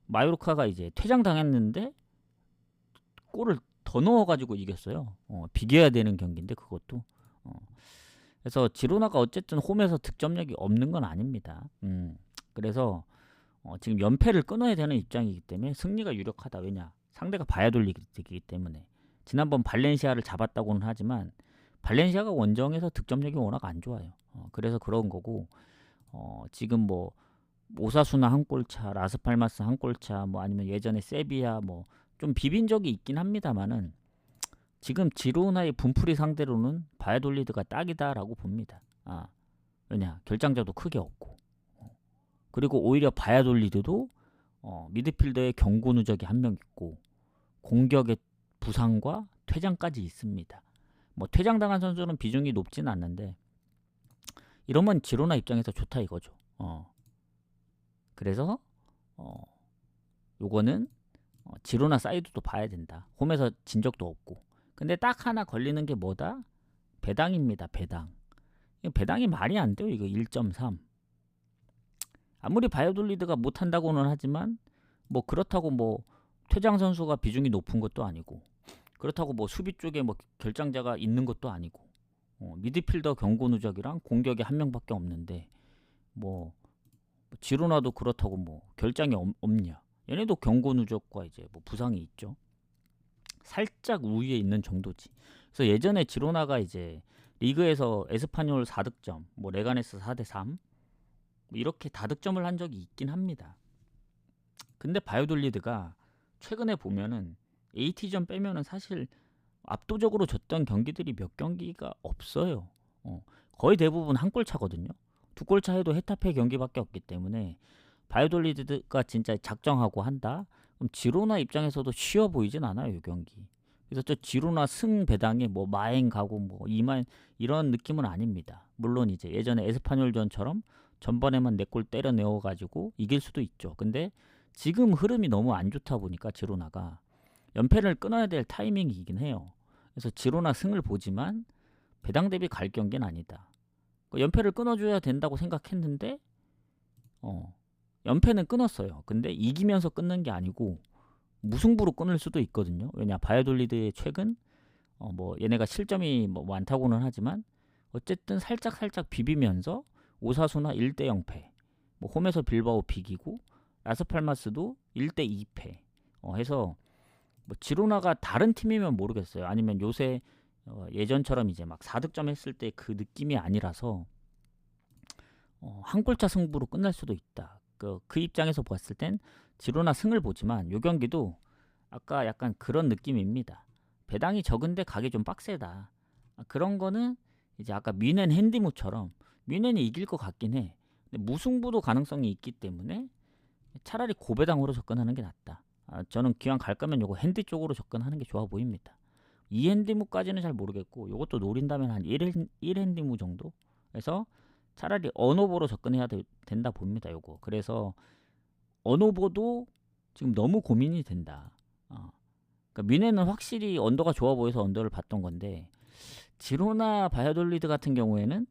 마요르카가 이제 퇴장 당했는데 골을 더 넣어가지고 이겼어요. 비겨야 되는 경기인데 그것도. 그래서 지로나가 어쨌든 홈에서 득점력이 없는 건 아닙니다. 그래서 지금 연패를 끊어야 되는 입장이기 때문에 승리가 유력하다. 왜냐? 상대가 바이오돌리드이기 때문에. 지난번 발렌시아를 잡았다고는 하지만 발렌시아가 원정에서 득점력이 워낙 안 좋아요. 그래서 그런 거고, 지금 뭐 오사수나 한 골차, 라스팔마스 한 골차, 뭐 아니면 예전에 세비야, 뭐 좀 비빈 적이 있긴 합니다만은 지금 지로나의 분풀이 상대로는 바이아돌리드가 딱이다라고 봅니다. 왜냐 결장자도 크게 없고 그리고 오히려 바이아돌리드도 미드필더에 경고 누적이 한 명 있고 공격에 부상과 퇴장까지 있습니다. 뭐 퇴장당한 선수는 비중이 높진 않는데 이러면 지로나 입장에서 좋다 이거죠. 그래서 요거는 지로나 사이드도 봐야 된다. 홈에서 진 적도 없고. 근데 딱 하나 걸리는 게 뭐다? 배당입니다. 배당. 배당이 말이 안 돼요. 이거 1.3. 아무리 바이오돌리드가 못한다고는 하지만 뭐 그렇다고 뭐 퇴장 선수가 비중이 높은 것도 아니고 그렇다고 뭐 수비 쪽에 뭐 결장자가 있는 것도 아니고 미드필더 경고 누적이랑 공격에 한 명밖에 없는데 뭐 지로나도 그렇다고 뭐 결장이 없냐? 얘네도 경고 누적과 이제 뭐 부상이 있죠. 살짝 우위에 있는 정도지. 그래서 예전에 지로나가 이제 리그에서 에스파뇰 4득점, 뭐 레가네스 4대3 이렇게 다득점을 한 적이 있긴 합니다. 근데 바이오돌리드가 최근에 보면은 AT전 빼면은 사실 압도적으로 졌던 경기들이 몇 경기가 없어요. 거의 대부분 한 골 차거든요. 두 골 차에도 헤타페 경기밖에 없기 때문에 바이오돌리드가 진짜 작정하고 한다. 그럼 지로나 입장에서도 쉬워 보이진 않아요, 이 경기. 그래서 저 지로나 승 배당에 뭐 마행 가고 뭐 이만 이런 느낌은 아닙니다. 물론 이제 예전에 에스파뇰전처럼 전반에만 4골 때려 내어 가지고 이길 수도 있죠. 근데 지금 흐름이 너무 안 좋다 보니까 지로나가 연패를 끊어야 될 타이밍이긴 해요. 그래서 지로나 승을 보지만 배당 대비 갈 경기는 아니다. 연패를 끊어줘야 된다고 생각했는데 연패는 끊었어요. 근데 이기면서 끊는 게 아니고 무승부로 끊을 수도 있거든요. 왜냐 바이오돌리드의 최근 뭐 얘네가 실점이 뭐 많다고는 하지만 어쨌든 살짝 비비면서 오사수나 1대 0패, 뭐 홈에서 빌바오 비기고 라스팔마스도 1대 2패 해서 뭐 지로나가 다른 팀이면 모르겠어요. 아니면 요새 예전처럼 이제 막 4득점 했을 때 그 느낌이 아니라서 한 골차 승부로 끝날 수도 있다. 그 입장에서 봤을 땐 지로나 승을 보지만 요 경기도 아까 약간 그런 느낌입니다. 배당이 적은데 가기 좀 빡세다. 그런 거는 이제 아까 뮌헨 핸디무처럼 뮌헨이 이길 것 같긴 해. 근데 무승부도 가능성이 있기 때문에 차라리 고배당으로 접근하는 게 낫다. 저는 기왕 갈 거면 요거 핸디 쪽으로 접근하는 게 좋아 보입니다. 2핸디무까지는 잘 모르겠고 요것도 노린다면 한 1핸디무 정도? 그래서 차라리 언오버로 접근해야 된다 봅니다. 요거. 그래서 언오버도 지금 너무 고민이 된다. 그러니까 뮌헨은 확실히 언더가 좋아 보여서 언더를 봤던 건데 지로나 바이아돌리드 같은 경우에는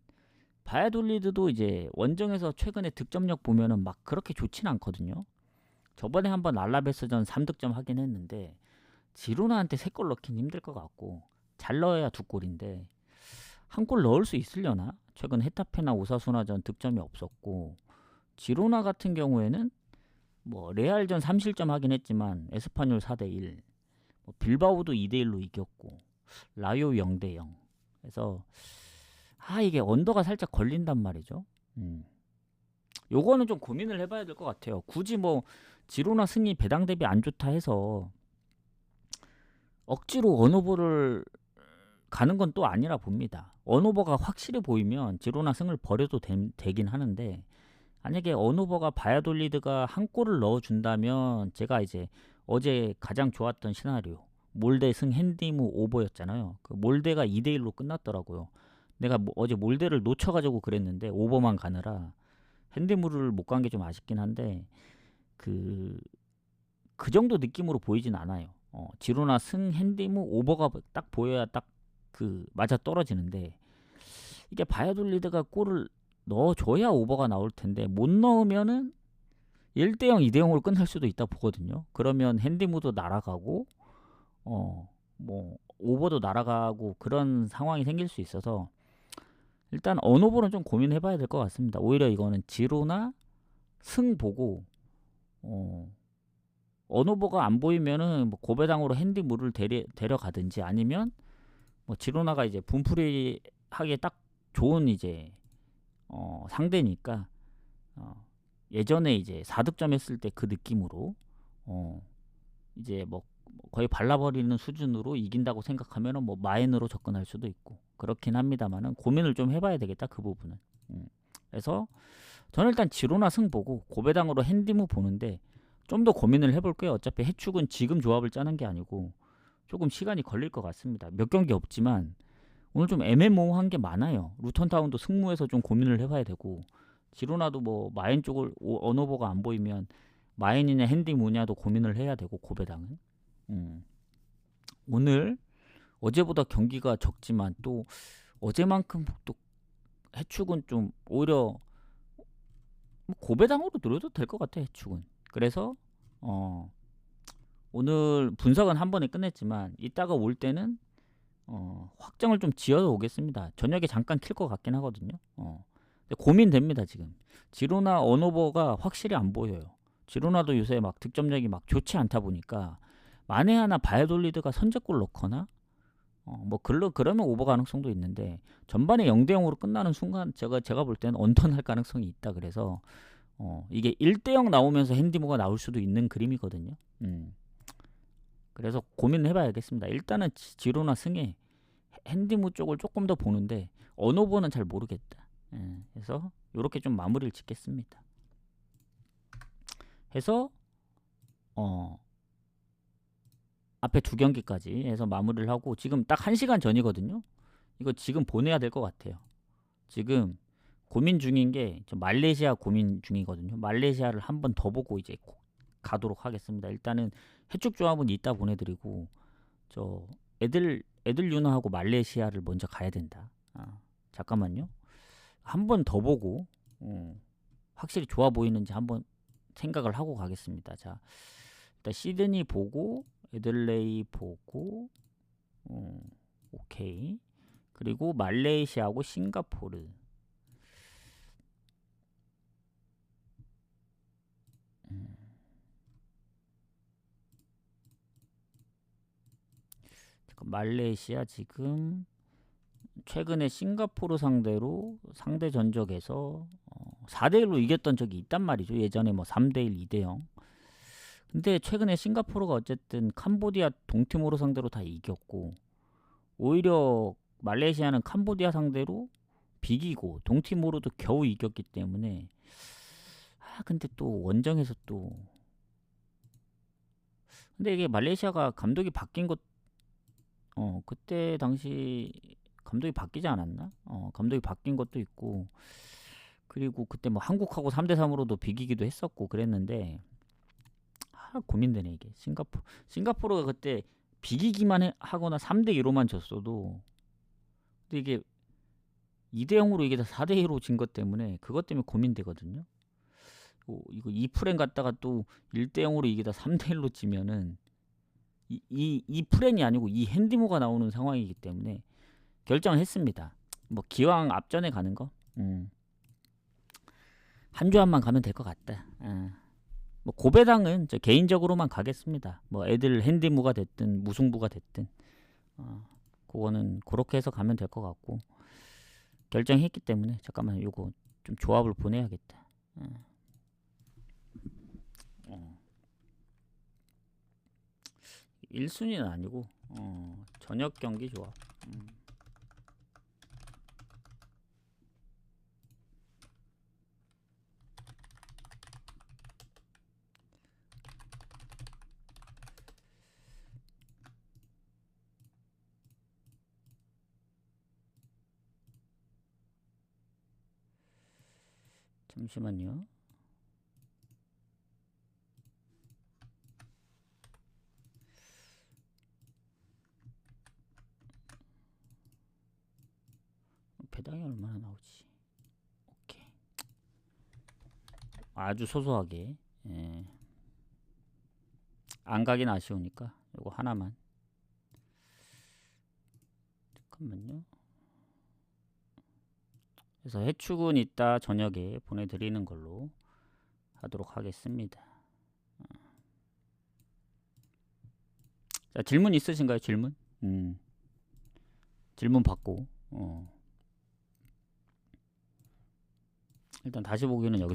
바이아돌리드도 이제 원정에서 최근에 득점력 보면은 막 그렇게 좋진 않거든요. 저번에 한번 알라베스전 3득점 하긴 했는데 지로나한테 3골 넣긴 힘들 것 같고 잘 넣어야 2골인데 한 골 넣을 수 있으려나? 최근 헤타페나 오사수나전 득점이 없었고 지로나 같은 경우에는 뭐 레알전 3실점 하긴 했지만 에스파뇰 4대1 뭐 빌바오도 2대1로 이겼고 라요 0대0 그래서 이게 언더가 살짝 걸린단 말이죠. 요거는 좀 고민을 해봐야 될 것 같아요. 굳이 뭐 지로나 승이 배당 대비 안 좋다 해서 억지로 언오버를 가는 건 또 아니라 봅니다. 언오버가 확실히 보이면 지로나 승을 버려도 되긴 하는데 만약에 언오버가 바이아돌리드가 한 골을 넣어준다면 제가 이제 어제 가장 좋았던 시나리오 몰데 승 핸디무 오버였잖아요. 그 몰데가 2대1로 끝났더라고요. 내가 어제 몰데를 놓쳐가지고 그랬는데 오버만 가느라 핸디무를 못 간 게 좀 아쉽긴 한데 그 정도 느낌으로 보이진 않아요. 지로나 승 핸디무 오버가 딱 보여야 딱 그 맞아 떨어지는데 이게 바이아돌리드가 골을 넣어줘야 오버가 나올 텐데 못 넣으면은 1대0, 2대0으로 끝날 수도 있다 보거든요. 그러면 핸디무도 날아가고 뭐 오버도 날아가고 그런 상황이 생길 수 있어서 일단 언오버는 좀 고민해봐야 될 것 같습니다. 오히려 이거는 지로나 승 보고 언오버가 안 보이면은 뭐 고배당으로 핸디무를 데려가든지 아니면 뭐 지로나가 이제 분풀이 하기에 딱 좋은 이제 상대니까 예전에 이제 4득점 했을 때 그 느낌으로 이제 뭐 거의 발라버리는 수준으로 이긴다고 생각하면은 뭐 마인으로 접근할 수도 있고 그렇긴 합니다만은 고민을 좀 해봐야 되겠다 그 부분은. 그래서 저는 일단 지로나 승 보고 고배당으로 핸디무 보는데 좀 더 고민을 해볼게요. 어차피 해축은 지금 조합을 짜는 게 아니고 조금 시간이 걸릴 것 같습니다. 몇 경기 없지만 오늘 좀 애매모호한 게 많아요. 루턴타운도 승무해서 좀 고민을 해봐야 되고 지로나도 뭐 마인 쪽을 언어버가 안 보이면 마인이냐 핸디무냐도 고민을 해야 되고 고배당은. 오늘 어제보다 경기가 적지만 또 어제만큼 또 해축은 좀 오히려 고배당으로 노려도 될 것 같아 해축은. 그래서 오늘 분석은 한 번에 끝냈지만 이따가 올 때는 확정을 좀 지어서 오겠습니다. 저녁에 잠깐 킬 것 같긴 하거든요. 근데 고민됩니다 지금. 지로나 언어버가 확실히 안 보여요. 지로나도 요새 막 득점력이 막 좋지 않다 보니까 만에 하나 바이올리드가 선제골 넣거나 뭐 그러면 오버 가능성도 있는데 전반에 0대 0으로 끝나는 순간 제가 볼 때는 언턴할 가능성이 있다. 그래서 이게 1대 0 나오면서 핸디모가 나올 수도 있는 그림이거든요. 그래서 고민을 해봐야겠습니다. 일단은 지로나 승에 핸디모 쪽을 조금 더 보는데 언어버는 잘 모르겠다. 그래서 이렇게 좀 마무리를 짓겠습니다. 해서 앞에 두 경기까지 해서 마무리를 하고 지금 딱 1시간 전이거든요. 이거 지금 보내야 될 것 같아요. 지금 고민 중인 게 말레이시아 고민 중이거든요. 말레이시아를 한 번 더 보고 이제 가도록 하겠습니다. 일단은 해축 조합은 이따 보내드리고 저 애들 유나하고 말레이시아를 먼저 가야 된다. 잠깐만요. 한 번 더 보고 확실히 좋아 보이는지 한번 생각을 하고 가겠습니다. 자, 일단 시드니 보고 애들레이 보고 오케이. 그리고 말레이시아하고 싱가포르. 말레이시아 지금 최근에 싱가포르 상대로 상대 전적에서 4대1로 이겼던 적이 있단 말이죠. 예전에 뭐 3대1, 2대0. 근데 최근에 싱가포르가 어쨌든 캄보디아 동티모르 상대로 다 이겼고 오히려 말레이시아는 캄보디아 상대로 비기고 동티모르도 겨우 이겼기 때문에 근데 또 원정에서 또 근데 이게 말레이시아가 감독이 바뀐 것 그때 당시 감독이 바뀌지 않았나? 감독이 바뀐 것도 있고 그리고 그때 뭐 한국하고 3대3으로도 비기기도 했었고 그랬는데 고민되네 이게. 싱가포르가 그때 비기기만 하거나 3대2로만 졌어도 근데 이게 2대0으로 이게 다 4대2로 진 것 때문에 그것 때문에 고민되거든요. 이거 2프렌 갔다가 또 1대0으로 이게 다 3대1로 지면은 이 프렌이 아니고 이 핸디모가 나오는 상황이기 때문에 결정을 했습니다. 뭐 기왕 앞전에 가는 거 한 조합만 가면 될 것 같다. 뭐 고배당은 저 개인적으로만 가겠습니다. 뭐 애들 핸디무가 됐든 무승부가 됐든 그거는 그렇게 해서 가면 될 것 같고 결정했기 때문에 잠깐만 요거 좀 조합을 보내야겠다. 1순위는 아니고 저녁 경기 조합. 잠시만요. 배당이 얼마나 나오지? 오케이. 아주 소소하게. 안 가긴 아쉬우니까 요거 하나만. 잠깐만요. 그래서 해축은 이따 저녁에 보내드리는 걸로 하도록 하겠습니다. 자, 질문 있으신가요? 질문? 질문 받고 일단 다시 보기는 여기서